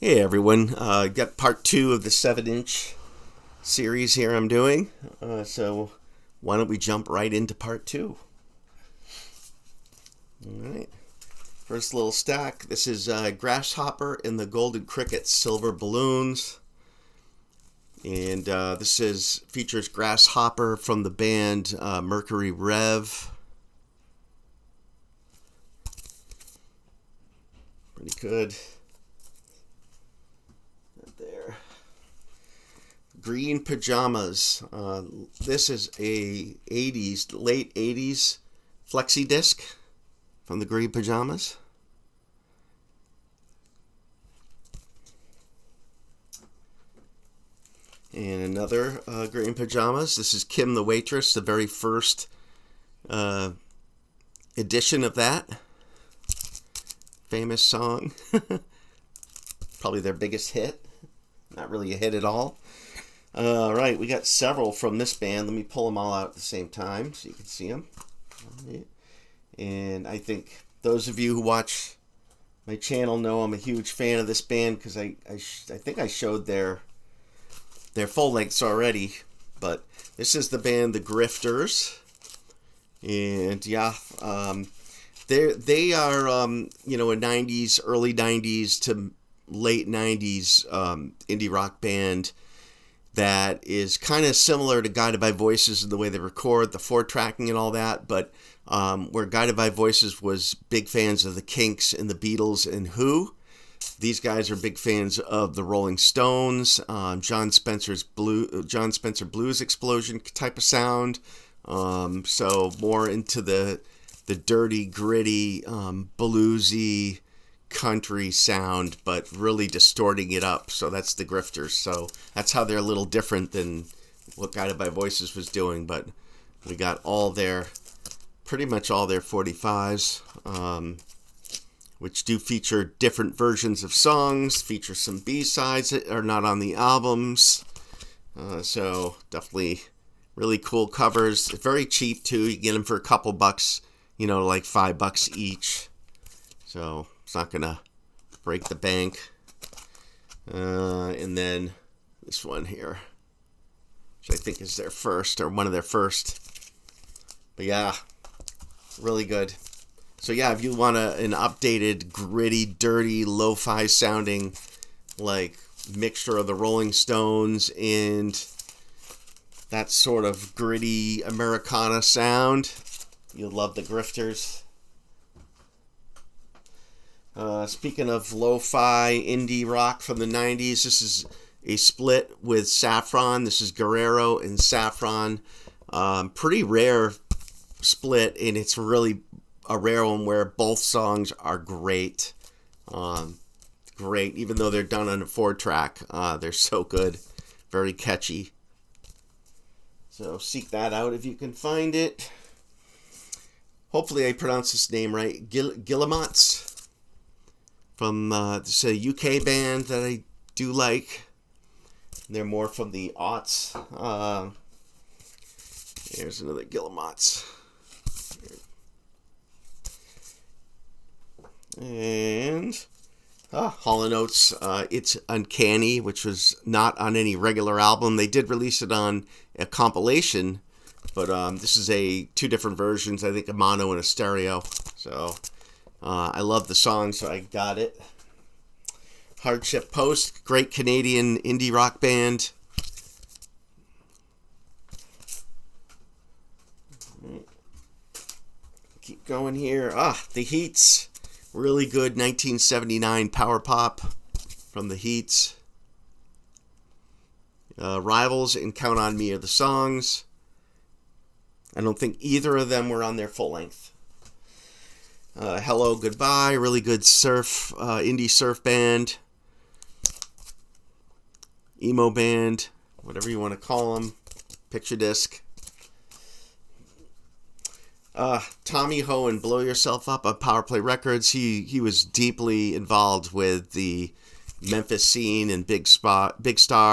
Hey everyone, got part 2 of the 7-inch series here I'm doing, so why don't we jump right into part 2? Alright, first little stack, this is Grasshopper and the Golden Cricket Silver Balloons, and features Grasshopper from the band Mercury Rev. Pretty good. There. Green Pajamas. This is a late 80s flexi disc from the Green Pajamas. And another Green Pajamas. This is Kim the Waitress, the very first edition of that famous song. Probably their biggest hit. Not really a hit at all. Right, we got several from this band. Let me pull them all out at the same time so you can see them. Right. And I think those of you who watch my channel know I'm a huge fan of this band because I think I showed their full lengths already. But this is the band The Grifters. And yeah, they are a 90s, early 90s to late 90s indie rock band that is kind of similar to Guided by Voices in the way they record, the 4-tracking and all that, but where Guided by Voices was big fans of the Kinks and the Beatles and Who, these guys are big fans of the Rolling Stones, John Spencer Blues Explosion type of sound, so more into the dirty, gritty, bluesy country sound, but really distorting it up. So that's the Grifters. So that's how they're a little different than what Guided by Voices was doing. But we got pretty much all their 45s, which do feature different versions of songs, feature some B-sides that are not on the albums. So definitely really cool covers. Very cheap too. You get them for a couple bucks, like $5 each. So it's not gonna break the bank. And then this one here, which I think is their first, or one of their first. But yeah, really good. So yeah, if you want an updated, gritty, dirty, lo-fi sounding, like mixture of the Rolling Stones and that sort of gritty Americana sound, you'll love the Grifters. Speaking of lo-fi indie rock from the 90s, this is a split with Saffron. This is Guerrero and Saffron. Pretty rare split, and it's really a rare one where both songs are great. Great, even though they're done on a 4-track. They're so good. Very catchy. So seek that out if you can find it. Hopefully I pronounced this name right. Guillemots. From this a UK band that I do like. They're more from the aughts. Here's another Guillemots. And Hall & Oates, It's Uncanny, which was not on any regular album. They did release it on a compilation, but this is two different versions. I think a mono and a stereo. So I love the song, so I got it. Hardship Post, great Canadian indie rock band. Keep going here. The Heats, really good 1979 power pop from the Heats. Rivals and Count on Me are the songs. I don't think either of them were on their full length. Hello Goodbye, really good indie surf band, emo band, whatever you want to call them, picture disc. Tommy Ho and Blow Yourself Up on Power Play Records. He was deeply involved with the Memphis scene and Big Star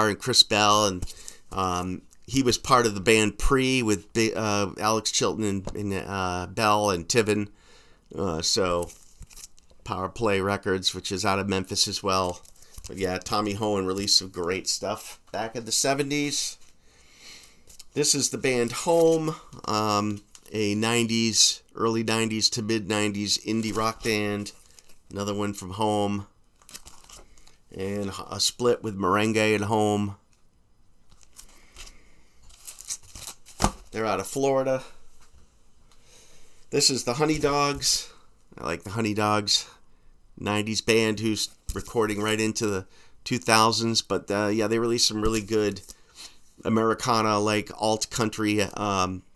and Chris Bell, and he was part of the band Pre with Alex Chilton and Bell and Tiven. So Power Play Records, which is out of Memphis as well. But yeah, Tommy Hohen released some great stuff back in the 70s. This is the band Home, a 90s, early 90s to mid 90s indie rock band. Another one from Home. And a split with Merengue and Home. They're out of Florida. This is the Honey Dogs. I like the Honey Dogs. 90s band who's recording right into the 2000s. But yeah, they released some really good Americana, like alt country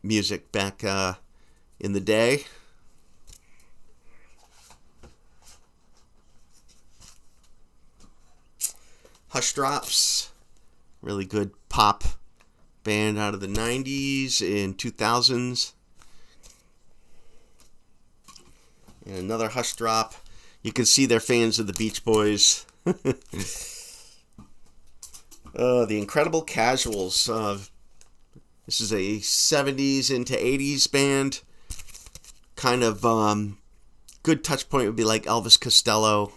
music back in the day. Hush Drops, really good pop band out of the 90s and 2000s. And another Hush Drop. You can see they're fans of the Beach Boys. The Incredible Casuals. This is a 70s into 80s band. Kind of good touch point would be like Elvis Costello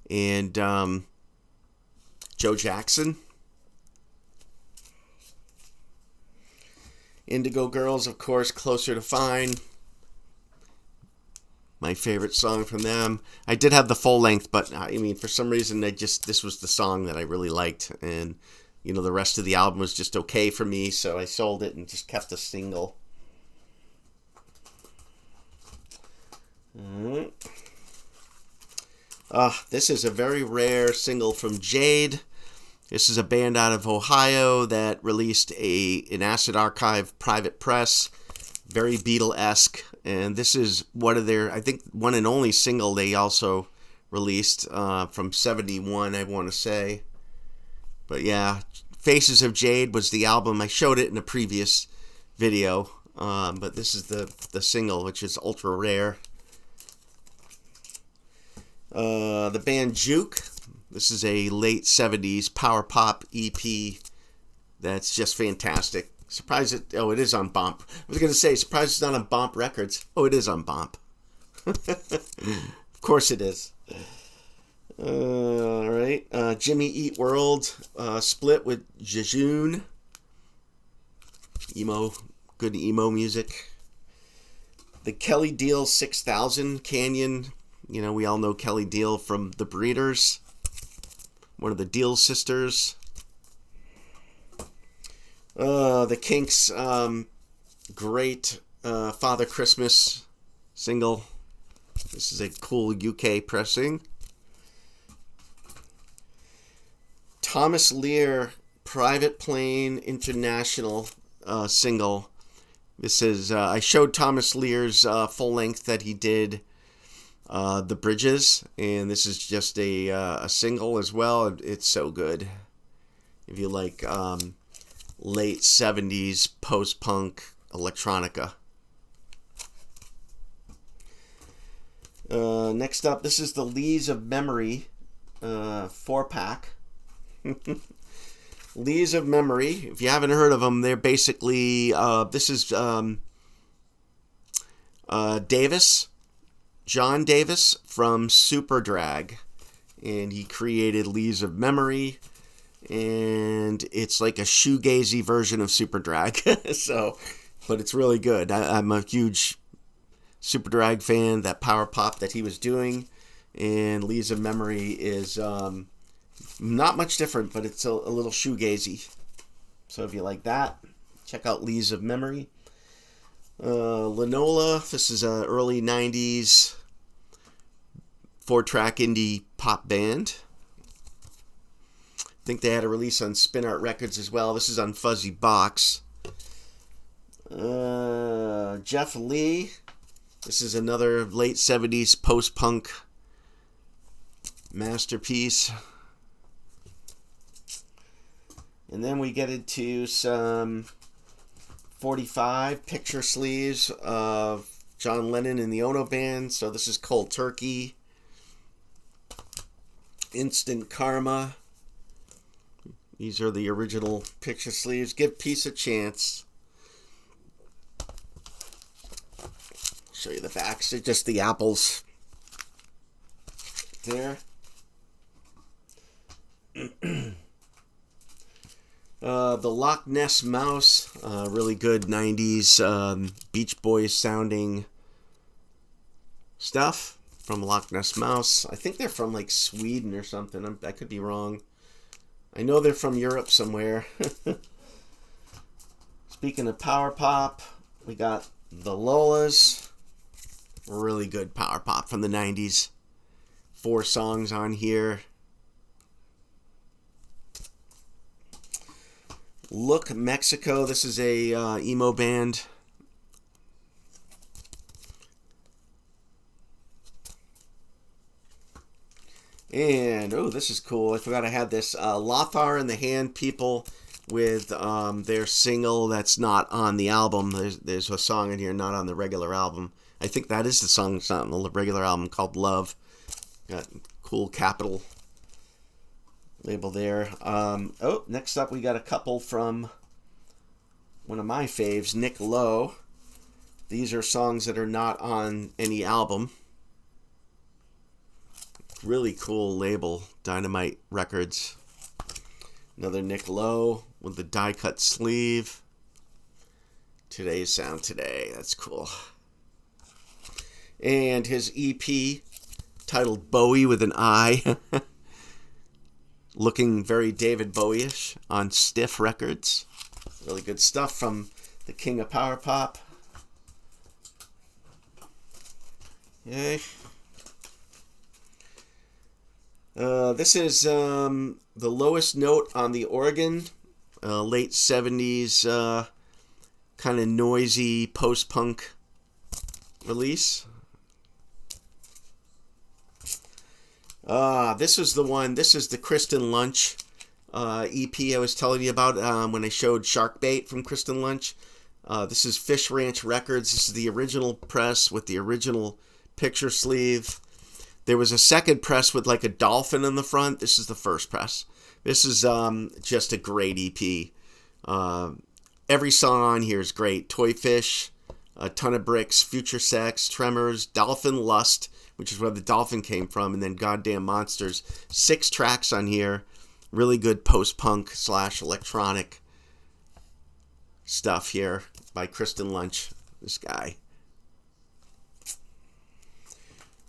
and Joe Jackson. Indigo Girls, of course, Closer to Fine. My favorite song from them. I did have the full length, but I mean, for some reason, this was the song that I really liked, and you know, the rest of the album was just okay for me, so I sold it and just kept the single. This is a very rare single from Jade. This is a band out of Ohio that released an Acid Archive private press, very Beatle-esque, and this is one of their, I think, one and only single they also released from 71, I want to say. But yeah, Faces of Jade was the album. I showed it in a previous video, but this is the single, which is ultra rare. The band Juke. This is a late 70s power pop EP that's just fantastic. Surprised it is on Bomp. I was going to say, surprised it's not on Bomp Records. Oh, it is on Bomp. Of course it is. All right. Jimmy Eat World split with Jejune. Good emo music. The Kelly Deal 6000 Canyon. You know, we all know Kelly Deal from The Breeders. One of the Deal sisters. The Kinks' great Father Christmas single. This is a cool UK pressing. Thomas Lear, Private Plane International single. This is, I showed Thomas Lear's full length that he did, The Bridges, and this is just a single as well. It's so good. If you like late 70s post-punk electronica. Next up, this is the Lees of Memory 4-pack. Lees of Memory. If you haven't heard of them, they're basically, this is Davis, John Davis from Superdrag, and he created Lees of Memory, and it's like a shoegazy version of Superdrag. So, but it's really good. I'm a huge Superdrag fan, that power pop that he was doing, and Lees of Memory is not much different, but it's a little shoegazy. So if you like that, check out Lees of Memory. Linola, this is an early 90s 4-track indie pop band. I think they had a release on Spin Art Records as well. This is on Fuzzy Box. Jeff Lee. This is another late 70s post-punk masterpiece. And then we get into some 45 picture sleeves of John Lennon and the Ono Band. So this is Cold Turkey, Instant Karma. These are the original picture sleeves. Give Peace a Chance. Show you the backs. They're just the apples there. The Loch Ness Mouse, really good 90s Beach Boys sounding stuff from Loch Ness Mouse. I think they're from like Sweden or something. I could be wrong. I know they're from Europe somewhere. Speaking of power pop, we got the Lolas. Really good power pop from the 90s. 4 songs on here. Look Mexico. This is a emo band. And, oh, this is cool. I forgot I had this. Lothar and the Hand People with their single that's not on the album. There's a song in here not on the regular album. I think that is the song that's not on the regular album, called Love. Got cool capital label there. Oh, next up we got a couple from one of my faves, Nick Lowe. These are songs that are not on any album. Really cool label, Dynamite Records. Another Nick Lowe with the die-cut sleeve. Today's Sound Today. That's cool. And his EP, titled Bowie with an I. Looking very David Bowie-ish on Stiff Records. Really good stuff from the king of power pop. Yay. This is the Lowest Note on the Organ. Late 70s kind of noisy post-punk release. This is the one. This is the Kristen Lunch EP I was telling you about when I showed Shark Bait from Kristen Lunch. This is Fish Ranch Records. This is the original press with the original picture sleeve. There was a second press with like a dolphin in the front. This is the first press. This is just a great EP. Every song on here is great. Toy Fish, A Ton of Bricks, Future Sex, Tremors, Dolphin Lust, which is where the dolphin came from, and then Goddamn Monsters. 6 tracks on here. Really good post-punk / electronic stuff here by Kristen Lunch, this guy.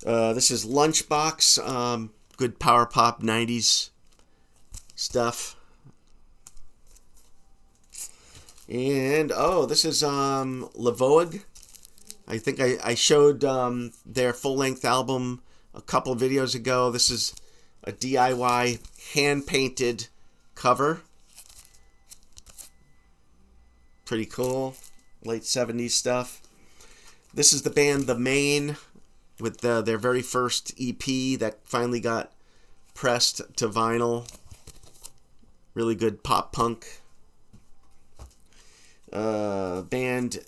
This is Lunchbox. Good power pop 90s stuff. And, oh, this is Lavoig. I think I showed their full-length album a couple videos ago. This is a DIY hand-painted cover. Pretty cool. Late 70s stuff. This is the band The Maine with their very first EP that finally got pressed to vinyl. Really good pop-punk band.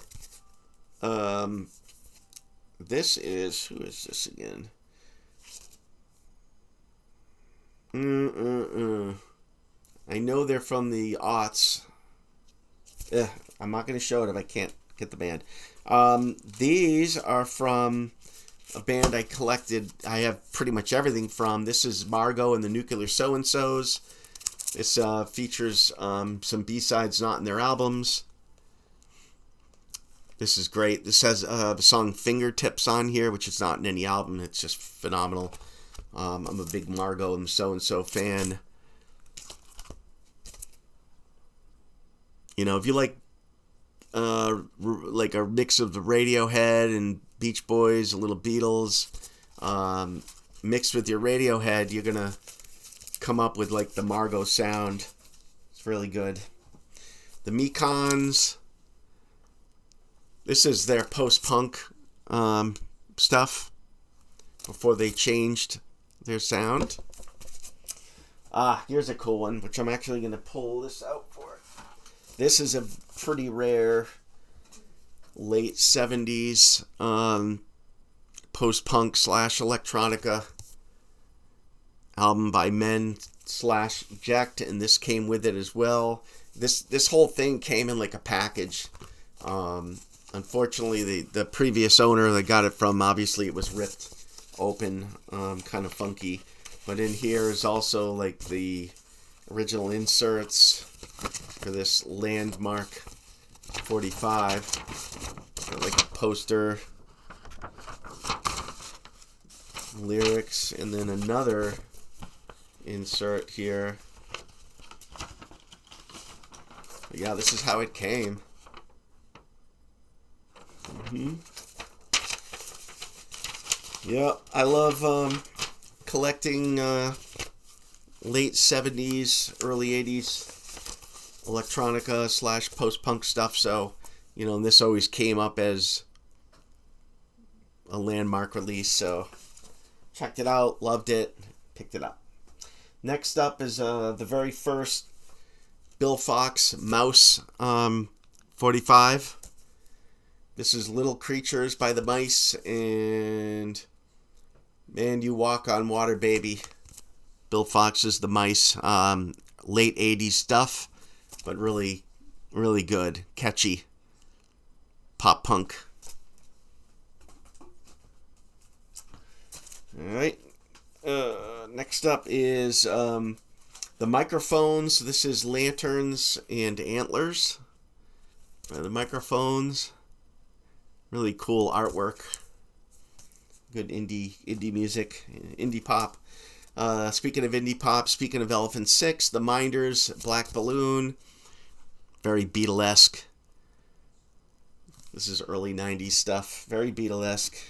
This is, who is this again? I know they're from the aughts. I'm not going to show it if I can't get the band. These are from a band I collected. I have pretty much everything from. This is Margot and the Nuclear So-and-Sos. This features some B-sides not in their albums. This is great. This has the song Fingertips on here, which is not in any album. It's just phenomenal. I'm a big Margot and So-and-So fan. You know, if you like a mix of the Radiohead and Beach Boys, a little Beatles, mixed with your Radiohead, you're gonna come up with like the Margot sound. It's really good. The Mekons. This is their post-punk stuff before they changed their sound. Here's a cool one, which I'm actually going to pull this out for it. This is a pretty rare late 70s post-punk / electronica album by Men / Ject, and this came with it as well. This whole thing came in like a package. Unfortunately, the previous owner that got it from, obviously it was ripped open, kind of funky. But in here is also like the original inserts. for this Landmark 45. Got like a poster, lyrics, and then another insert here. But yeah, this is how it came. Yeah, I love collecting late 70s, early 80s electronica / post-punk stuff. So, you know, this always came up as a Landmark release. So, checked it out, loved it, picked it up. Next up is the very first Bill Fox Mouse 45. This is Little Creatures by the Mice and Man You Walk on Water Baby. Bill Fox's The Mice. Late 80s stuff, but really, really good. Catchy. Pop punk. Alright. Next up is the Microphones. This is Lanterns and Antlers. The Microphones. Really cool artwork. Good indie music, indie pop. Speaking of indie pop, speaking of Elephant Six, The Minders, Black Balloon, very Beatlesque. This is early 90s stuff, very Beatlesque.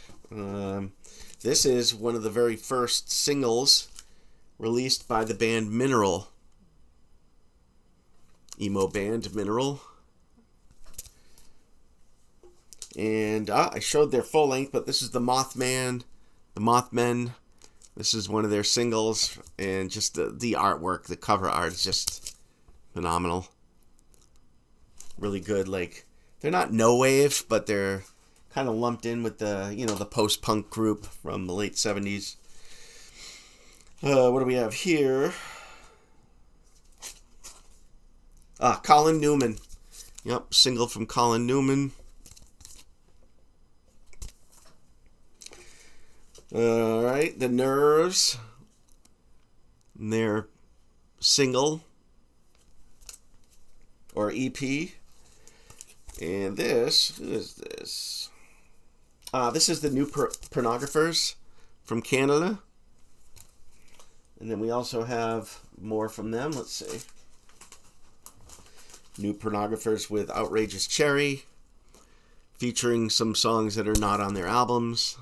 This is one of the very first singles released by the band Mineral. Emo band Mineral. And I showed their full length, but this is the Mothman, the Mothmen. This is one of their singles, and just the artwork, the cover art is just phenomenal. Really good. Like, they're not no wave, but they're kind of lumped in with the, you know, the post-punk group from the late 70s. What do we have here? Colin Newman. Yep, single from Colin Newman. Alright, The Nerves. Their single or EP. And this, who is this? This is the New Pornographers from Canada. And then we also have more from them. Let's see. New Pornographers with Outrageous Cherry, featuring some songs that are not on their albums.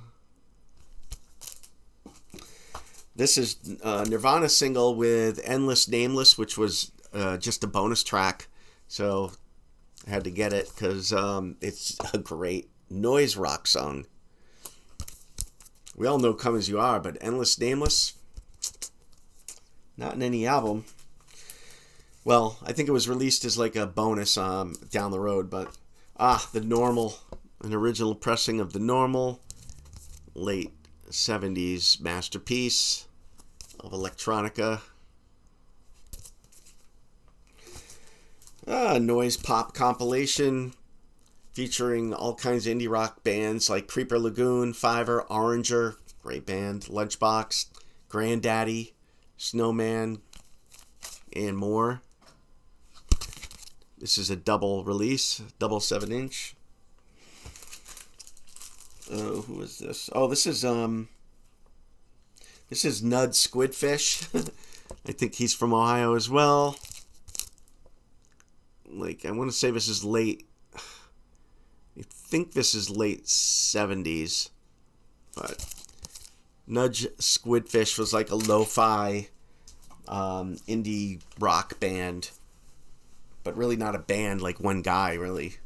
This is Nirvana single with Endless Nameless, which was just a bonus track. So I had to get it because it's a great noise rock song. We all know Come As You Are, but Endless Nameless, not in any album. Well, I think it was released as like a bonus down the road, but The Normal, an original pressing of The Normal, late 70s masterpiece of electronica. Noise pop compilation featuring all kinds of indie rock bands like Creeper Lagoon, Fiverr, Oranger, great band, Lunchbox, Granddaddy, Snowman, and more. This is a double release, double 7-inch. Who is this? Oh, this is Nud Squidfish. I think he's from Ohio as well. Like, I want to say this is late. I think this is late 70s. But Nudge Squidfish was like a lo-fi indie rock band, but really not a band, like one guy, really.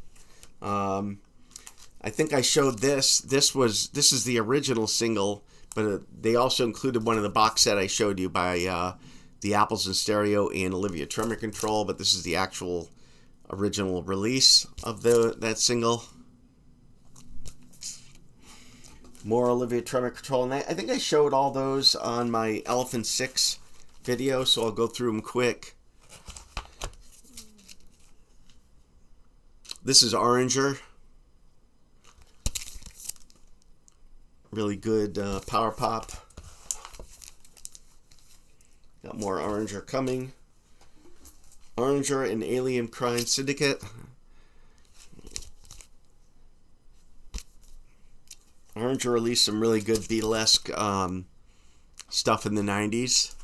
I think I showed this. This is the original single, but they also included one in the box set I showed you by the Apples in Stereo and Olivia Tremor Control, but this is the actual original release of that single. More Olivia Tremor Control, and I think I showed all those on my Elephant 6 video, so I'll go through them quick. This is Oranger. Really good power pop. Got more Oranger coming. Oranger and Alien Crime Syndicate. Oranger released some really good Beatlesque stuff in the 90s.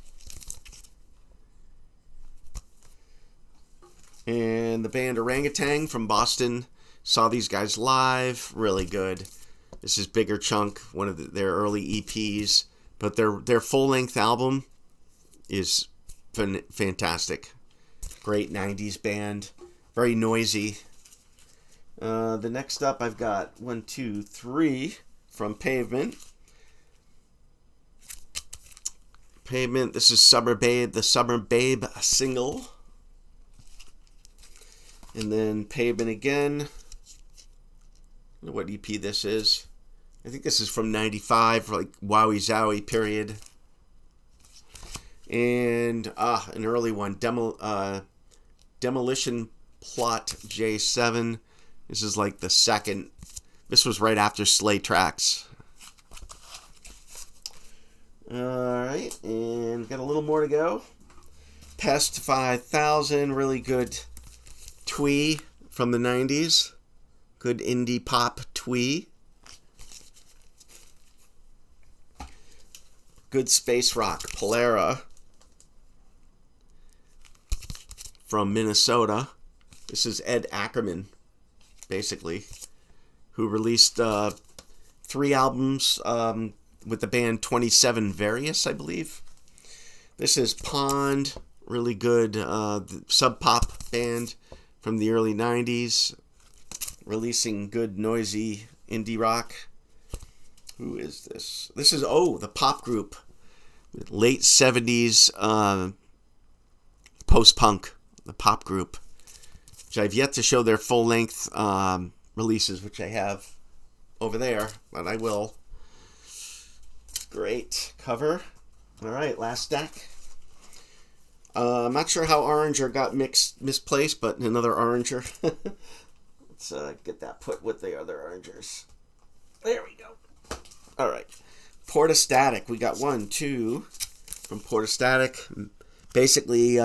And the band Orangutan from Boston. Saw these guys live. Really good. This is Bigger Chunk, one of their early EPs. But their full-length album is fantastic. Great 90s band. Very noisy. The next up, I've got 1, 2, 3 from Pavement. Pavement, this is Summer Babe, the Summer Babe single. And then Pavement again. I don't know what EP this is. I think this is from 95, like Wowie Zowie period. And an early one, Demolition Plot J7. This is like the second. This was right after Slay Tracks. Alright, and got a little more to go. Pest 5000, really good twee from the 90s. Good indie pop twee. Good space rock, Polara from Minnesota. This is Ed Ackerman, basically, who released 3 albums with the band 27 Various, I believe. This is Pond, really good sub-pop band from the early 90s, releasing good noisy indie rock. Who is this? This is, the pop group. Late 70s post-punk, the pop group. Which I've yet to show their full-length releases, which I have over there, but I will. Great cover. All right, last stack. I'm not sure how Oranger got misplaced, but another Oranger. Let's get that put with the other Orangers. There we go. All right. Portastatic. We got 1, 2 from Portastatic. Basically,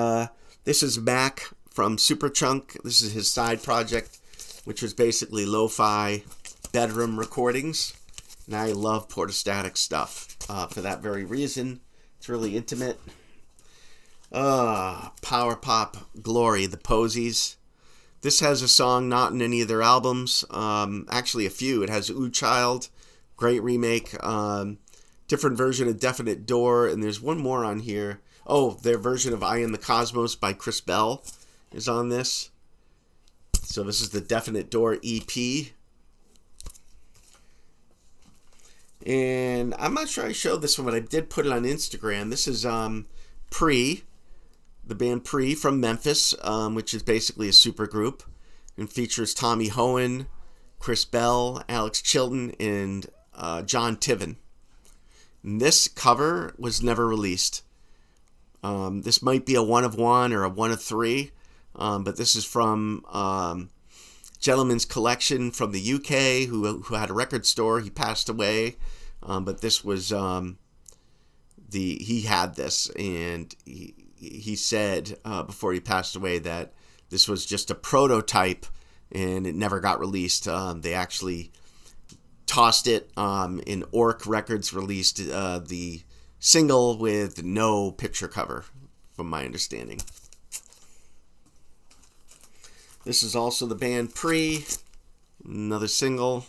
this is Mac from Superchunk. This is his side project, which was basically lo-fi bedroom recordings. And I love Portastatic stuff for that very reason. It's really intimate. Power Pop Glory, the Posies. This has a song not in any of their albums. Actually, a few. It has Ooh Child. Great remake. Different version of Definite Door. And there's one more on here. Oh, their version of I Am the Cosmos by Chris Bell is on this. So this is the Definite Door EP. And I'm not sure I showed this one, but I did put it on Instagram. This is Pre, the band Pre from Memphis, which is basically a super group, and features Tommy Hohen, Chris Bell, Alex Chilton, and John Tiven. And this cover was never released. This might be a 1 of 1 or a 1 of 3, but this is from Gentleman's Collection from the UK, who had a record store. He passed away, but this was he had this, and he said before he passed away that this was just a prototype, and it never got released. They actually tossed it, and Orc Records released the single with no picture cover, from my understanding. This is also the band Pre, another single.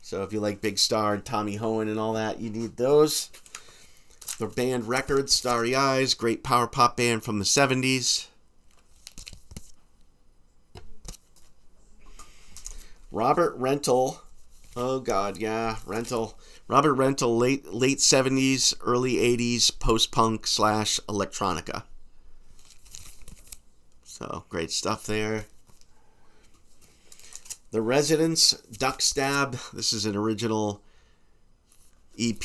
So if you like Big Star, Tommy Hohen and all that, you need those. The band Records, Starry Eyes, great power pop band from the 70s. Robert Rental. Oh God, yeah, Rental. Robert Rental, late 70s, early 80s, post-punk / electronica. So, great stuff there. The Residents, Duck Stab. This is an original EP.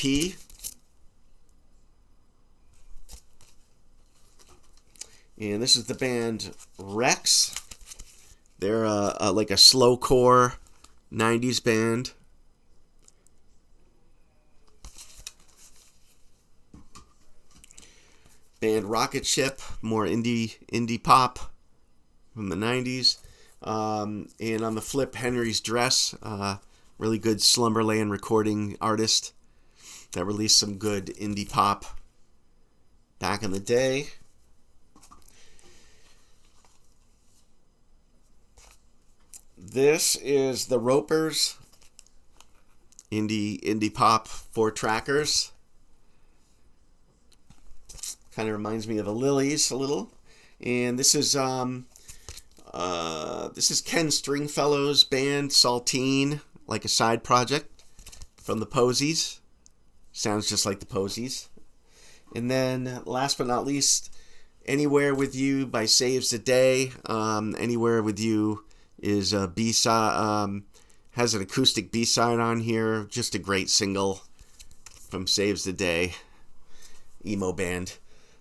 And this is the band Rex. They're like a slowcore 90s band. Band Rocket Ship, more indie pop from the 90s. And on the flip, Henry's Dress, really good Slumberland recording artist that released some good indie pop back in the day. This is the Ropers, indie pop 4-trackers. Kind of reminds me of the Lilies a little. And this is Ken Stringfellow's band Saltine, like a side project from the Posies. Sounds just like the Posies. And then last but not least, Anywhere With You by Saves the Day. Anywhere With You is a B-side, has an acoustic B-side on here. Just a great single from Saves the Day, emo band.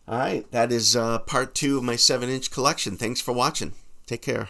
All right, that is part 2 of my 7-inch collection. Thanks for watching. Take care.